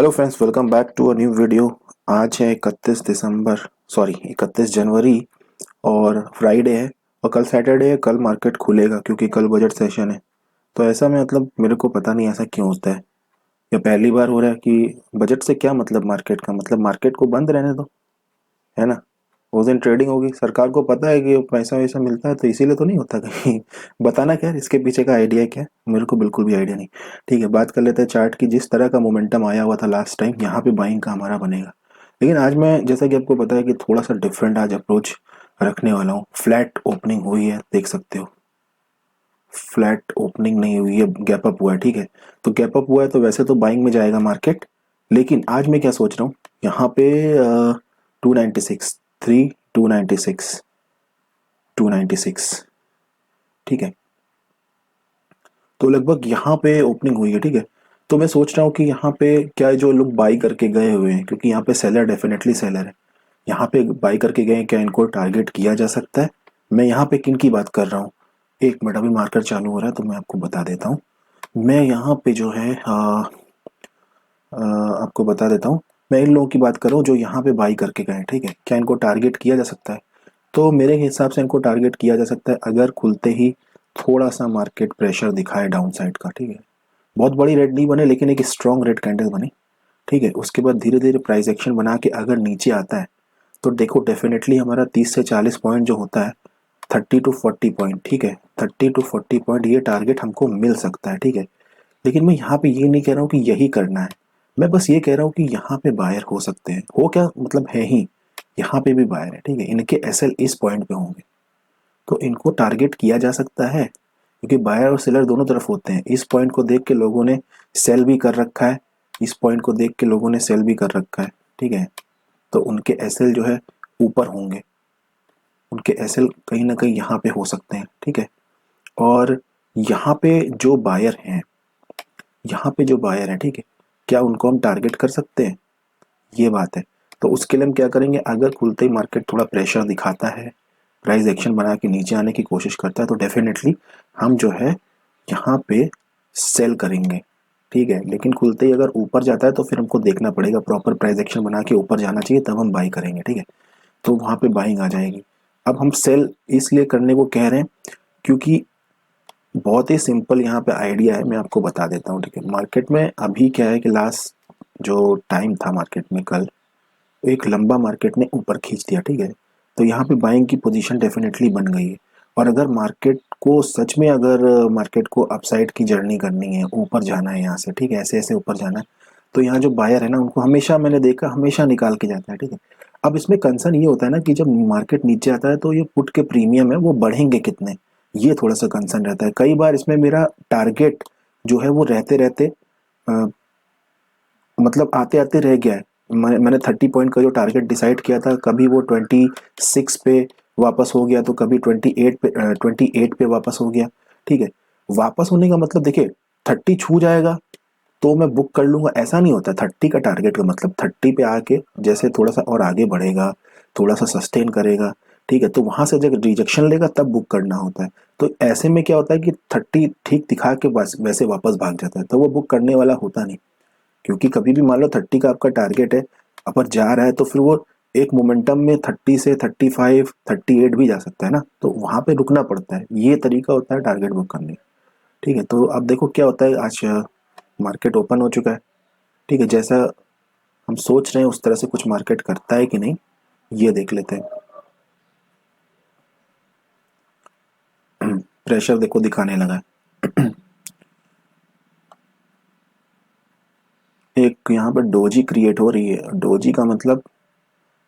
Hello friends, welcome back to a new video. आज है 31 जनवरी और फ्राइडे है और कल सैटरडे है। कल मार्केट खुलेगा क्योंकि कल बजट सेशन है। तो ऐसा में मतलब मेरे को पता नहीं ऐसा क्यों होता है। या पहली बार हो रहा है कि बजट से क्या मतलब, मार्केट का मतलब मार्केट को बंद रहने दो, है ना। उस दिन ट्रेडिंग होगी, सरकार को पता है कि पैसा वैसा मिलता है, तो इसीलिए तो नहीं होता कहीं। बताना क्या है इसके पीछे का आइडिया क्या है, मेरे को बिल्कुल भी आइडिया नहीं। ठीक है, बात कर लेते हैं चार्ट की। जिस तरह का मोमेंटम आया हुआ था लास्ट टाइम, यहाँ पे बाइंग का हमारा बनेगा। लेकिन आज मैं, जैसा कि आपको पता है, कि थोड़ा सा डिफरेंट आज अप्रोच रखने वाला हूँ। फ्लैट ओपनिंग हुई है, देख सकते हो। फ्लैट ओपनिंग नहीं हुई है, गैप अप हुआ है। ठीक है, तो गैप अप हुआ है तो वैसे तो बाइंग में जाएगा मार्केट। लेकिन आज मैं क्या सोच रहा हूँ, यहाँ पे 296, 296, 296। ठीक है, तो लगभग यहाँ पे ओपनिंग हुई है। ठीक है, तो मैं सोच रहा हूँ कि यहाँ पे क्या है, जो लोग बाई करके गए हुए हैं, क्योंकि यहाँ पे सेलर, डेफिनेटली सेलर है। यहाँ पे बाई करके गए हैं, क्या इनको टारगेट किया जा सकता है? मैं यहाँ पे किन की बात कर रहा हूँ, एक मिनट, अभी मार्कर चालू हो रहा है तो मैं आपको बता देता हूँ। मैं यहाँ पे जो है आपको बता देता हूँ। मैं इन लोगों की बात कर रहा हूँ जो यहाँ पे बाई करके गए हैं। ठीक है, क्या इनको टारगेट किया जा सकता है? तो मेरे हिसाब से इनको टारगेट किया जा सकता है अगर खुलते ही थोड़ा सा मार्केट प्रेशर दिखाए डाउन साइड का। ठीक है, बहुत बड़ी रेड नहीं बने लेकिन एक स्ट्रॉन्ग रेड कैंडल बनी। ठीक है, उसके बाद धीरे धीरे प्राइस एक्शन बना के अगर नीचे आता है तो देखो, डेफिनेटली हमारा 30 से 40 पॉइंट जो होता है, 30 to 40 पॉइंट। ठीक है, 30 to 40 पॉइंट ये टारगेट हमको मिल सकता है। ठीक है, लेकिन मैं यहाँ पे ये नहीं कह रहा हूँ कि यही करना है। मैं बस ये कह रहा हूँ कि यहाँ पे बायर हो सकते हैं, हो क्या मतलब है ही, यहाँ पे भी बायर है। ठीक है, इनके एसएल इस पॉइंट पे होंगे तो इनको टारगेट किया जा सकता है, क्योंकि बायर और सेलर दोनों तरफ होते हैं। इस पॉइंट को देख के लोगों ने सेल भी कर रखा है, इस पॉइंट को देख के लोगों ने सेल भी कर रखा है। ठीक है, तो उनके एसएल जो है ऊपर होंगे, उनके एसएल कहीं ना कहीं यहाँ पे हो सकते हैं। ठीक है, और यहाँ पे जो बायर हैं, यहाँ पे जो बायर हैं, ठीक है, क्या उनको हम टारगेट कर सकते हैं? ये बात है। तो उसके लिए हम क्या करेंगे, अगर खुलते ही मार्केट थोड़ा प्रेशर दिखाता है, प्राइस एक्शन बना के नीचे आने की कोशिश करता है, तो डेफिनेटली हम जो है यहाँ पे सेल करेंगे। ठीक है, लेकिन खुलते ही अगर ऊपर जाता है तो फिर हमको देखना पड़ेगा, प्रॉपर प्राइस एक्शन बना के ऊपर जाना चाहिए, तब हम बाई करेंगे। ठीक है, तो वहाँ पे बाइंग आ जाएगी। अब हम सेल इसलिए करने को कह रहे हैं क्योंकि बहुत ही सिंपल यहाँ पे आइडिया है, मैं आपको बता देता हूँ। ठीक है, मार्केट में अभी क्या है कि लास्ट जो टाइम था मार्केट में कल, एक लंबा मार्केट ने ऊपर खींच दिया। ठीक है, तो यहाँ पे बाइंग की पोजीशन डेफिनेटली बन गई है। और अगर मार्केट को सच में, अगर मार्केट को अपसाइड की जर्नी करनी है, ऊपर जाना है यहाँ से, ठीक है, ऐसे ऐसे ऊपर जाना है, तो यहाँ जो बायर है ना, उनको हमेशा मैंने देखा, हमेशा निकाल के जाता है। ठीक है, अब इसमें कंसर्न ये होता है ना कि जब मार्केट नीचे आता है तो ये पुट के प्रीमियम है वो बढ़ेंगे कितने, ये थोड़ा सा कंसर्न रहता है। कई बार इसमें मेरा टारगेट जो है वो रहते रहते मतलब आते आते रह गया है। मैंने 30 पॉइंट का जो टारगेट डिसाइड किया था, कभी वो 26 पे वापस हो गया, तो कभी 28 पे वापस हो गया। ठीक है, वापस होने का मतलब देखिए, 30 छू जाएगा तो मैं बुक कर लूंगा, ऐसा नहीं होता। 30 का टारगेट का मतलब 30 पे आके जैसे थोड़ा सा और आगे बढ़ेगा, थोड़ा सा सस्टेन करेगा, ठीक है, तो वहां से जब रिजेक्शन लेगा तब बुक करना होता है। तो ऐसे में क्या होता है कि 30 ठीक दिखा के बस वैसे वापस भाग जाता है, तो वो बुक करने वाला होता नहीं। क्योंकि कभी भी मान लो 30 का आपका टारगेट है, अपर जा रहा है, तो फिर वो एक मोमेंटम में 30 से 35, 38 भी जा सकता है ना, तो वहां पे रुकना पड़ता है। ये तरीका होता है टारगेट बुक करने का। ठीक है, तो अब देखो क्या होता है। आज मार्केट ओपन हो चुका है। ठीक है, जैसा हम सोच रहे हैं उस तरह से कुछ मार्केट करता है कि नहीं, ये देख लेते हैं। प्रेशर देखो दिखाने लगा है। एक यहाँ पर डोजी क्रिएट हो रही है, डोजी का मतलब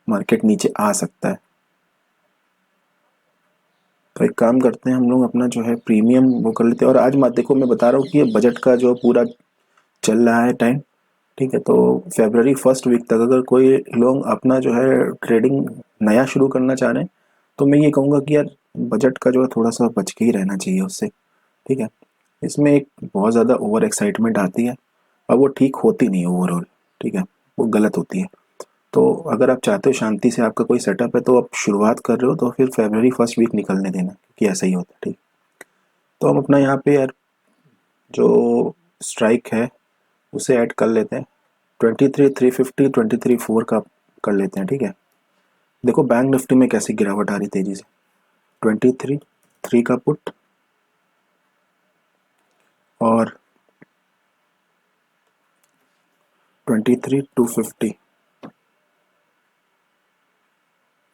मार्केट नीचे आ सकता है। तो एक काम करते हैं, हम लोग अपना जो है प्रीमियम वो कर लेते हैं। और आज मत देखो, मैं बता रहा हूँ कि ये बजट का जो पूरा चल रहा है टाइम। ठीक है, तो फेब्रवरी फर्स्ट वीक तक अगर कोई लोग अपना जो है ट्रेडिंग नया शुरू करना चाह रहे हैं, तो मैं ये कहूँगा कि यार बजट का जो है थोड़ा सा बच के ही रहना चाहिए उससे। ठीक है, इसमें एक बहुत ज़्यादा ओवर एक्साइटमेंट आती है और वो ठीक होती नहीं है ओवरऑल। ठीक है, वो गलत होती है। तो अगर आप चाहते हो शांति से आपका कोई सेटअप है, तो आप शुरुआत कर रहे हो, तो फिर फेब्रवरी फर्स्ट वीक निकलने देना कि ऐसा ही होता है। ठीक, तो हम अपना यहाँ पे यार जो स्ट्राइक है उसे ऐड कर लेते हैं। 23,350, 23,4 का कर लेते हैं, ठीक है। देखो बैंक निफ्टी में कैसी गिरावट आ रही तेजी से, 23,3 का पुट और 23,250,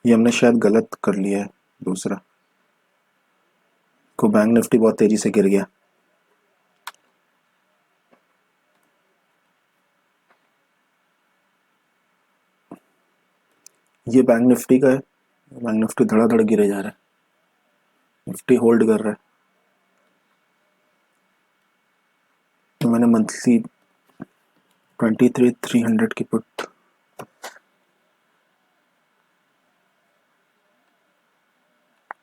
ये हमने शायद गलत कर लिया है दूसरा, को बैंक निफ्टी बहुत तेजी से गिर गया। ये बैंक निफ्टी का है, बैंक निफ्टी धड़ाधड़ गिरे जा रहा है, निफ्टी होल्ड कर रहा है। तो मैंने मंथली 23,300 की पुट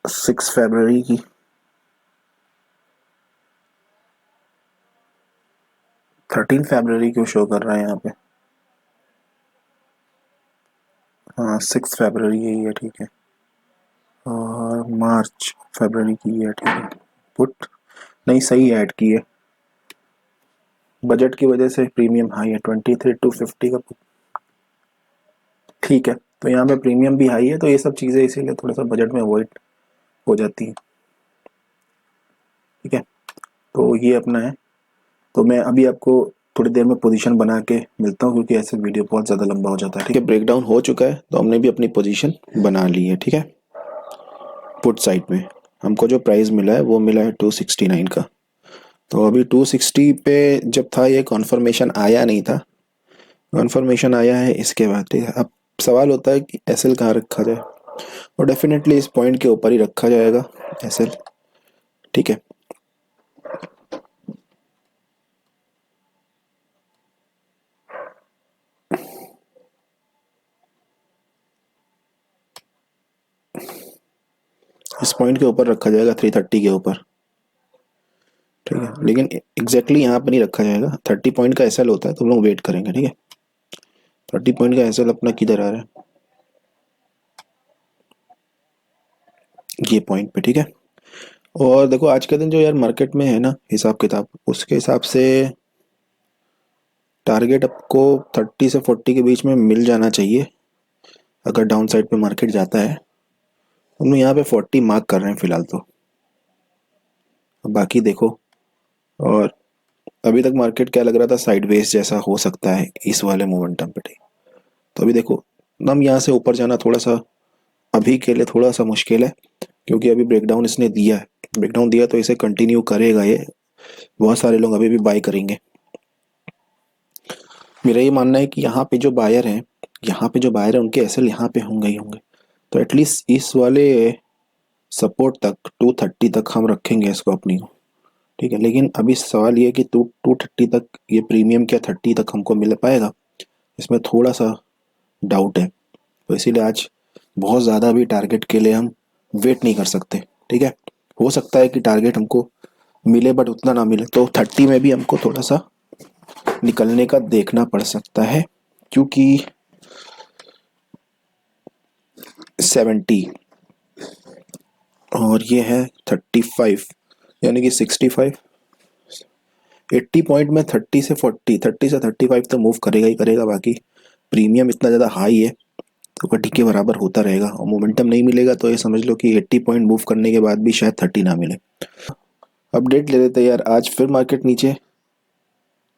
6 फरवरी की 13 फरवरी क्यों शो कर रहा है यहाँ पे, हाँ 6 फरवरी यही है, ठीक है। और मार्च फरवरी की है, ठीक है। पुट नहीं सही ऐड की है, बजट की वजह से प्रीमियम हाई है, 23,250 का पुट, ठीक है। तो यहाँ पे प्रीमियम भी हाई है, तो ये सब चीज़ें इसीलिए थोड़ा सा बजट में अवॉइड हो जाती है, ठीक है। तो ये अपना है। तो मैं अभी आपको थोड़ी देर में पोजीशन बना के मिलता हूँ, क्योंकि ऐसे वीडियो बहुत ज़्यादा लंबा हो जाता है, ठीक है। ब्रेकडाउन हो चुका है, तो हमने भी अपनी पोजीशन बना ली है, ठीक है। पुट साइड में हमको जो प्राइस मिला है वो मिला है 269 का। तो अभी 260 पे जब था ये कॉन्फर्मेशन आया नहीं था, कॉन्फर्मेशन आया है इसके बाद, ठीक है। अब सवाल होता है कि एसएल कहाँ रखा जाए, और डेफिनेटली इस पॉइंट के ऊपर ही रखा जाएगा एसएल, ठीक है। इस पॉइंट के ऊपर रखा जाएगा 330 के ऊपर, ठीक है। लेकिन एग्जैक्टली यहाँ पर नहीं रखा जाएगा, 30 पॉइंट का एसएल होता है तो हम लोग वेट करेंगे, ठीक है। 30 पॉइंट का एसएल अपना किधर आ रहा है, ये पॉइंट पे, ठीक है। और देखो आज के दिन जो यार मार्केट में है ना हिसाब किताब, उसके हिसाब से टारगेट आपको 30 से 40 के बीच में मिल जाना चाहिए अगर डाउन साइड पे मार्केट जाता है। हम लोग यहाँ पे 40 मार्क कर रहे हैं फिलहाल तो, बाकी देखो। और अभी तक मार्केट क्या लग रहा था, साइडवेज जैसा हो सकता है इस वाले मोमेंटम पे, ठीक। तो अभी देखो हम यहाँ से ऊपर जाना थोड़ा सा अभी के लिए थोड़ा सा मुश्किल है, क्योंकि अभी ब्रेकडाउन इसने दिया है, ब्रेकडाउन दिया तो इसे कंटिन्यू करेगा ये, बहुत सारे लोग अभी भी बाय करेंगे। मेरा ये मानना है कि यहाँ पे जो बायर हैं, यहाँ पे जो बायर हैं उनके एसएल यहाँ पे होंगे ही होंगे, तो एटलीस्ट इस वाले सपोर्ट तक 230 तक हम रखेंगे इसको अपनी को, ठीक है। लेकिन अभी सवाल ये है कि 230 तक ये प्रीमियम क्या 30 तक हमको मिल पाएगा, इसमें थोड़ा सा डाउट है। तो इसीलिए आज बहुत ज़्यादा भी टारगेट के लिए हम वेट नहीं कर सकते, ठीक है। हो सकता है कि टारगेट हमको मिले बट उतना ना मिले, तो 30 में भी हमको थोड़ा सा निकलने का देखना पड़ सकता है, क्योंकि 70 और ये है 35, यानी कि 65, 80 पॉइंट में 30 से 40, 30 से 35 तो मूव करेगा ही करेगा। बाकी प्रीमियम इतना ज़्यादा हाई है तो कटी के बराबर होता रहेगा, और मोमेंटम नहीं मिलेगा तो ये समझ लो कि 80 पॉइंट मूव करने के बाद भी शायद 30 ना मिले। अपडेट ले लेते हैं यार, आज फिर मार्केट नीचे,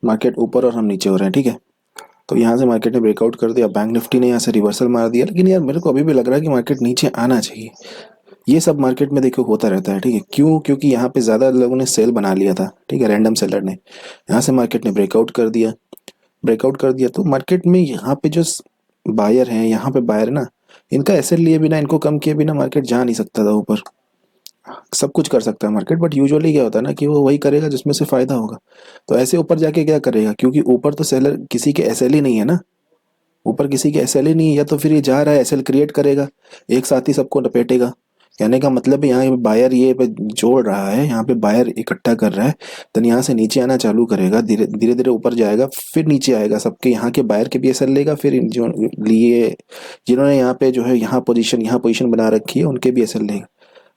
मार्केट ऊपर और हम नीचे हो रहे हैं, ठीक है। तो यहाँ से मार्केट ने ब्रेकआउट कर दिया, बैंक निफ्टी ने यहाँ से रिवर्सल मार दिया, लेकिन यार मेरे को अभी भी लग रहा है कि मार्केट नीचे आना चाहिए। ये सब मार्केट में देखो होता रहता है, ठीक है। क्यों, क्योंकि यहाँ पे ज़्यादा लोगों ने सेल बना लिया था, ठीक है, रैंडम सेलर ने। यहाँ से मार्केट ने ब्रेकआउट कर दिया, ब्रेकआउट कर दिया तो मार्केट में यहाँ पे जो बायर हैं, यहाँ पे बायर ना, इनका एसएल लिए बिना, इनको कम किए बिना मार्केट जा नहीं सकता था ऊपर। सब कुछ कर सकता है मार्केट, बट यूजुअली क्या होता है ना कि वो वही करेगा जिसमें से फायदा होगा। तो ऐसे ऊपर जाके क्या करेगा, क्योंकि ऊपर तो सेलर किसी के एसएल ही नहीं है ना, ऊपर किसी के एसएल ही नहीं है, या तो फिर ये जा रहा है एसएल क्रिएट करेगा, एक साथ ही सबको लपेटेगा। कहने का मतलब है यहाँ पे बायर ये पे जोड़ रहा है, यहाँ पे बायर इकट्ठा कर रहा है, देन यहाँ से नीचे आना चालू करेगा, धीरे धीरे धीरे ऊपर जाएगा, फिर नीचे आएगा, सबके यहाँ के बायर के भी एसएल लेगा, फिर जो लिए जिन्होंने यहाँ पे जो है यहाँ पोजीशन बना रखी है उनके भी एसएल लेगा।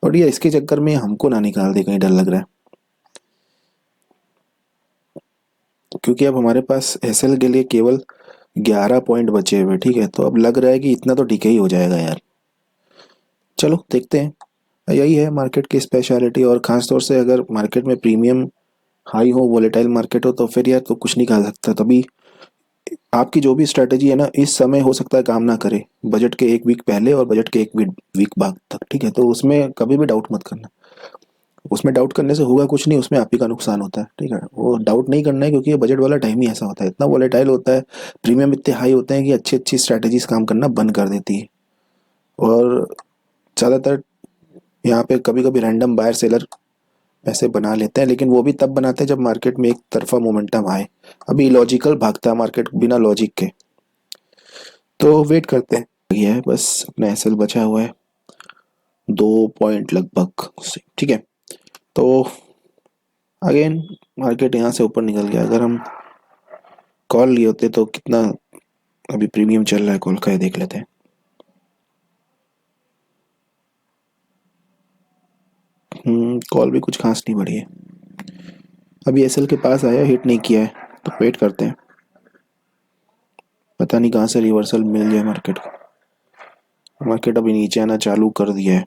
और ये इसके चक्कर में हमको ना निकाल दे कहीं, डर लग रहा है, क्योंकि अब हमारे पास एसएल के लिए केवल 11 पॉइंट बचे हुए, ठीक है। तो अब लग रहा है कि इतना तो डीके ही हो जाएगा यार। चलो देखते हैं। यही है मार्केट की स्पेशलिटी, और ख़ास तौर से अगर मार्केट में प्रीमियम हाई हो, वोलेटाइल मार्केट हो, तो फिर यार तो कुछ नहीं कहा सकता। तभी आपकी जो भी स्ट्रैटेजी है ना, इस समय हो सकता है काम ना करे, बजट के 1 वीक पहले और बजट के 1 वीक बाद तक, ठीक है। तो उसमें कभी भी डाउट मत करना। उसमें डाउट करने से होगा कुछ नहीं, उसमें आप ही का नुकसान होता है, ठीक है। वो डाउट नहीं करना है, क्योंकि ये बजट वाला टाइम ही ऐसा होता है, इतना वोलेटाइल होता है, प्रीमियम इतने हाई होते हैं कि अच्छी अच्छी स्ट्रैटेजीज काम करना बंद कर देती है। और ज़्यादातर यहाँ पे कभी कभी रैंडम बायर सेलर पैसे बना लेते हैं, लेकिन वो भी तब बनाते हैं जब मार्केट में एक तरफा मोमेंटम आए। अभी लॉजिकल भागता है मार्केट बिना लॉजिक के। तो वेट करते हैं। ये है बस, अपना एसएल बचा हुआ है 2 पॉइंट लगभग से, ठीक है। तो अगेन मार्केट यहाँ से ऊपर निकल गया। अगर हम कॉल लिए होते तो कितना अभी प्रीमियम चल रहा है कॉल का, ये देख लेते हैं। कॉल भी कुछ खास नहीं बढ़ी है। अभी एसएल के पास आया, हिट नहीं किया है, तो वेट करते हैं। पता नहीं कहाँ से रिवर्सल मिल जाए मार्केट को। मार्केट अभी नीचे आना चालू कर दिया है।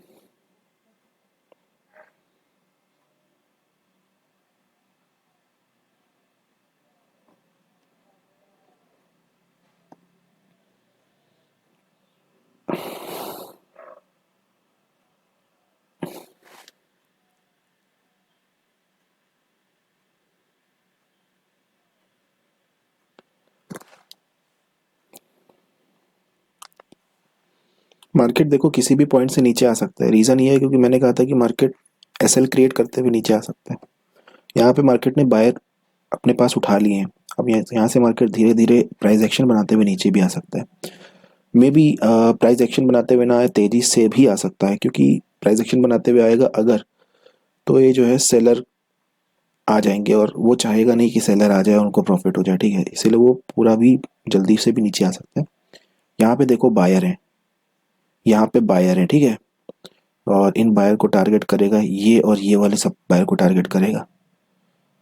मार्केट देखो किसी भी पॉइंट से नीचे आ सकता है। रीज़न ये है क्योंकि मैंने कहा था कि मार्केट एसएल क्रिएट करते हुए नीचे आ सकता है। यहाँ पे मार्केट ने बायर अपने पास उठा लिए हैं। अब यहाँ से मार्केट धीरे धीरे प्राइस एक्शन बनाते हुए नीचे भी आ सकता है। मे बी प्राइस एक्शन बनाते हुए ना आए, तेज़ी से भी आ सकता है, क्योंकि प्राइस एक्शन बनाते हुए आएगा अगर, तो ये जो है सेलर आ जाएंगे, और वो चाहेगा नहीं कि सेलर आ जाए और उनको प्रॉफिट हो जाए, ठीक है। इसीलिए वो पूरा भी जल्दी से भी नीचे आ सकता है। यहाँ पे देखो बायर हैं, यहाँ पे बायर हैं, ठीक है। और इन बायर को टारगेट करेगा ये, और ये वाले सब बायर को टारगेट करेगा।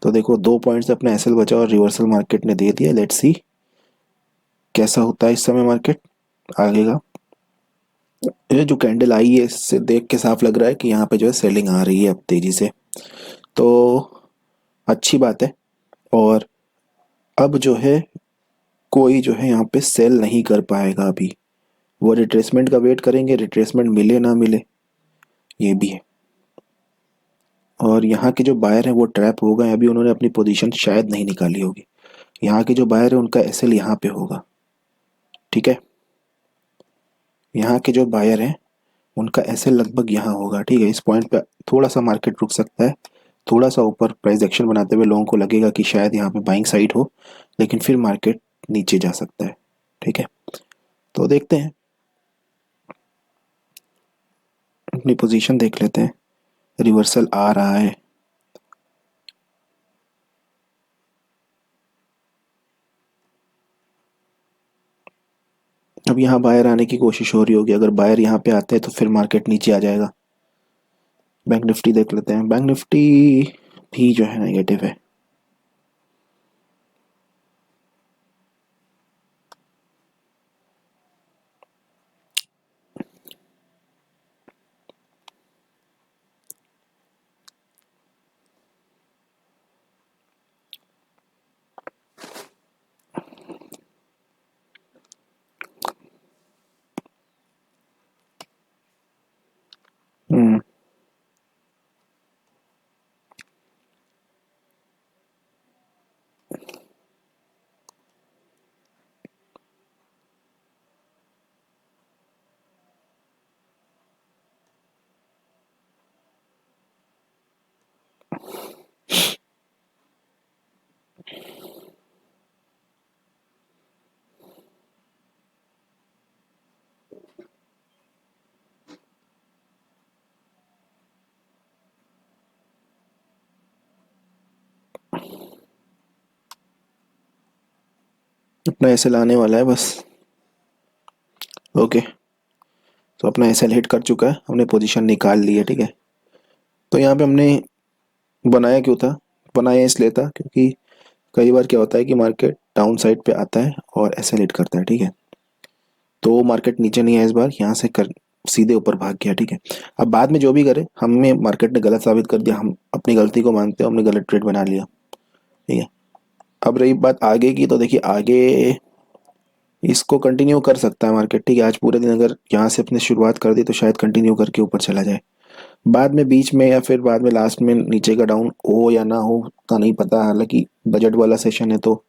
तो देखो 2 पॉइंट से अपना एसएल बचा और रिवर्सल मार्केट ने दे दिया। लेट्स सी कैसा होता है इस समय मार्केट आगे का। ये जो कैंडल आई है इससे देख के साफ लग रहा है कि यहाँ पे जो है सेलिंग आ रही है अब तेजी से, तो अच्छी बात है। और अब जो है कोई जो है यहाँ पे सेल नहीं कर पाएगा अभी। वो रिट्रेसमेंट का वेट करेंगे, रिट्रेसमेंट मिले ना मिले, ये भी है। और यहाँ के जो बायर हैं वो ट्रैप हो गए, अभी उन्होंने अपनी पोजीशन शायद नहीं निकाली होगी। यहाँ के जो बायर है उनका एसएल यहाँ पे होगा, ठीक है। यहाँ के जो बायर हैं उनका एसएल लगभग यहाँ होगा, ठीक है। इस पॉइंट पे थोड़ा सा मार्केट रुक सकता है, थोड़ा सा ऊपर प्राइस एक्शन बनाते हुए लोगों को लगेगा कि शायद यहाँ पे बाइंग साइड हो, लेकिन फिर मार्केट नीचे जा सकता है, ठीक है। तो देखते हैं, अपनी पोजीशन देख लेते हैं। रिवर्सल आ रहा है, अब यहाँ बायर आने की कोशिश हो रही होगी। अगर बायर यहाँ पे आते हैं तो फिर मार्केट नीचे आ जाएगा। बैंक निफ्टी देख लेते हैं। बैंक निफ्टी भी जो है नेगेटिव है। हम्म अपना एसएल आने वाला है बस। ओके, तो अपना एसएल हिट कर चुका है, हमने पोजीशन निकाल ली है, ठीक है। तो यहाँ पे हमने बनाया क्यों था? बनाया इसलिए था क्योंकि कई बार क्या होता है कि मार्केट डाउन साइड पे आता है और ऐसे हिट करता है, ठीक है। तो मार्केट नीचे नहीं आया इस बार, यहाँ से कर सीधे ऊपर भाग गया, ठीक है। अब बाद में जो भी करे, हमें मार्केट ने गलत साबित कर दिया, हम अपनी गलती को मानते हैं, हमने गलत ट्रेड बना लिया, ठीक है। अब रही बात आगे की, तो देखिए आगे इसको कंटिन्यू कर सकता है मार्केट, ठीक है। आज पूरे दिन अगर यहाँ से अपने शुरुआत कर दी तो शायद कंटिन्यू करके ऊपर चला जाए। बाद में बीच में या फिर बाद में लास्ट में नीचे का डाउन हो या ना हो तो नहीं पता, हालांकि बजट वाला सेशन है तो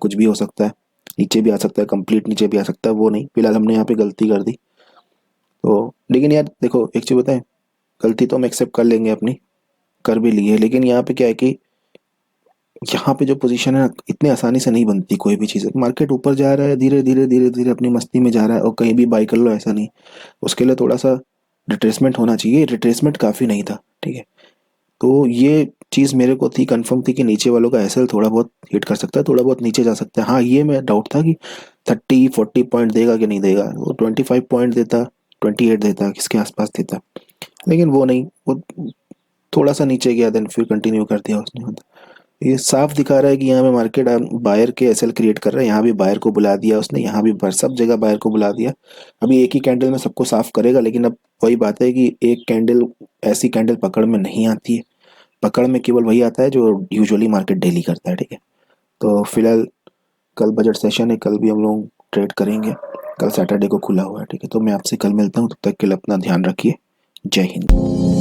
कुछ भी हो सकता है, नीचे भी आ सकता है, कंप्लीट नीचे भी आ सकता है, वो नहीं, फिलहाल हमने यहाँ पे गलती कर दी। तो लेकिन यार देखो एक चीज़ बताएं, गलती तो हम एक्सेप्ट कर लेंगे अपनी, कर भी ली है, लेकिन यहाँ पे क्या है कि यहाँ पे जो पोजीशन है इतनी आसानी से नहीं बनती कोई भी चीज़। मार्केट ऊपर जा रहा है, धीरे धीरे धीरे धीरे अपनी मस्ती में जा रहा है और कहीं भी बाई कर लो ऐसा नहीं, उसके लिए थोड़ा सा रिट्रेसमेंट होना चाहिए। रिट्रेसमेंट काफ़ी नहीं था, ठीक है। तो ये चीज़ मेरे को थी, कंफर्म थी कि नीचे वालों का एसएल थोड़ा बहुत हिट कर सकता है, थोड़ा बहुत नीचे जा सकता है। हाँ ये मैं डाउट था कि 30-40 पॉइंट देगा कि नहीं देगा, वो 25 पॉइंट देता, 28 देता, किसके आसपास देता, लेकिन वो नहीं, वो थोड़ा सा नीचे गया, देन फिर कंटिन्यू कर दिया उसने। ये साफ दिखा रहा है कि यहाँ पे मार्केट बायर के एसएल क्रिएट कर रहा है, यहाँ भी बायर को बुला दिया उसने, यहाँ भी सब जगह बायर को बुला दिया। अभी एक ही कैंडल में सबको साफ करेगा, लेकिन अब वही बात है कि एक कैंडल, ऐसी कैंडल पकड़ में नहीं आती है, पकड़ में केवल वही आता है जो यूजुअली मार्केट डेली करता है, ठीक है। तो फिलहाल कल बजट सेशन है, कल भी हम लोग ट्रेड करेंगे, कल सैटरडे को खुला हुआ है, ठीक है। तो मैं आपसे कल मिलता हूँ, तब तक के लिए अपना ध्यान रखिए। जय हिंद।